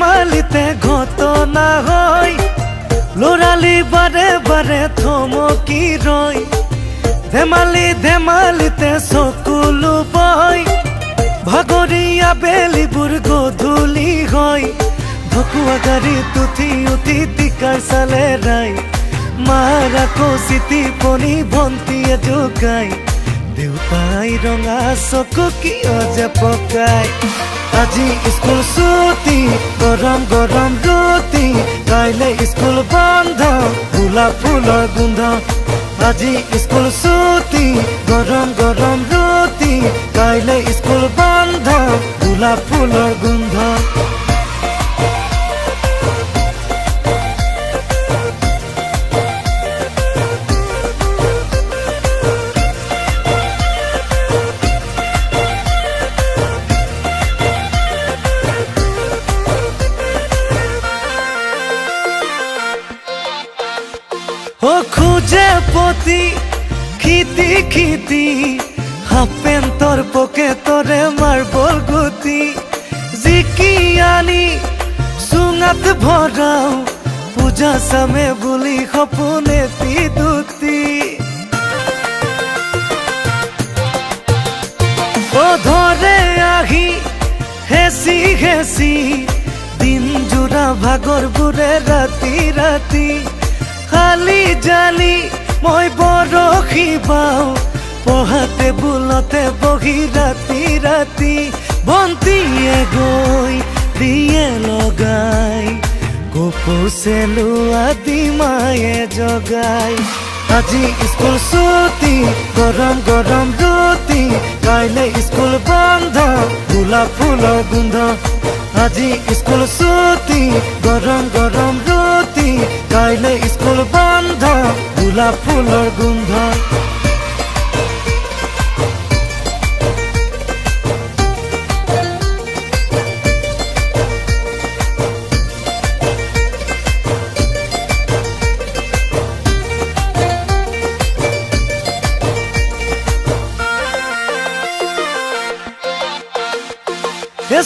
ধেমালিতে ঘটনা হয় লৰালি বাৰে বাৰে থমকি ৰয় ধেমালিতে চকুলো বয় ভাগৰীয়া বেলিবোৰ গধূলি হয় ভকুৱা গাড়ীত উঠি টিকাৰ চালে ৰাই মাৰ আকৌ চিটি পনি ভণ্টিয়ে জোকাই দেউতাই ৰঙা চকু কিয় যে পকাই আজি স্কুল ছুটি গৰম গৰম ৰুটি কাইলে স্কুল বন্ধ গোলাপ ফুলৰ গোন্ধ আজি স্কুল ছুটি গৰম গৰম ৰুটি কাইলে স্কুল বন্ধ গোলাপ ফুলৰ গোন্ধ ও খুঁজে পতি খিতি হাফ পেন্টৰ পকেটৰে মাৰ্বল গুটি জিকি আনি চুঙাত ভৰাও পূজা চামে বুলি সপোনে দুটি ও ধৰে আহি হেচি দিন জোৰা ভাগৰ বুৰে ৰাতি খালি জালি মই বৰশী বাও পঢ়া টেবুলতে বহি ৰাতি ভণ্টিয়ে গৈ দিয়ে লগাই কপৌচে লোৱা দিমায়ে জগাই আজি স্কুল ছুটি গৰম গৰম ৰুটি কাইলে স্কুল বন্ধ গোলাপ ফুলৰ গোন্ধ আজি স্কুল ছুটি গৰম গৰম ৰুটি কাইলে স্কুল বন্ধ গোলাপ ফুলৰ গোন্ধ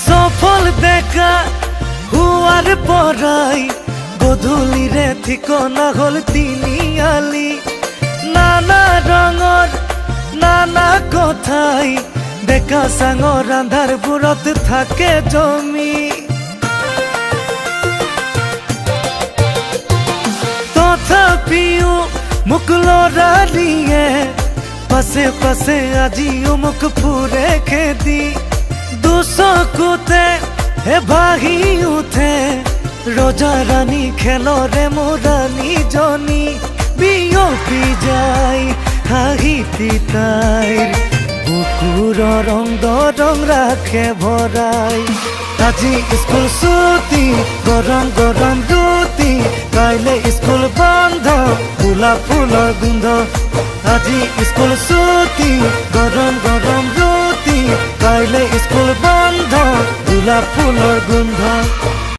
সফল দেখা হুয়াৰ পৰাই গধূলিৰে ঠিকনা হল তিনিআলি নানা ৰঙৰ নানা কথাই ডেকা চাঙৰ আন্ধাৰবোৰত থাকে জমি তথাপিও মোক লৰালিয়ে পাছে আজিও মোক ফুৰে খেদি দুচকুতে ভাহি উঠে ৰজা ৰাণী খেলৰে মোৰাণী জনী বিয়পি যায় হাঁহি তাইৰ বুকুৰৰ ৰং দৰং ৰাখে ভৰাই আজি স্কুল ছুটি গৰম গৰম ৰুটি কাইলে স্কুল বন্ধ গোলাপ ফুলৰ গোন্ধ আজি স্কুল ছুটি গৰম গৰম ৰুটি কাইলে স্কুল বন্ধ গোলাপ ফুলৰ গোন্ধ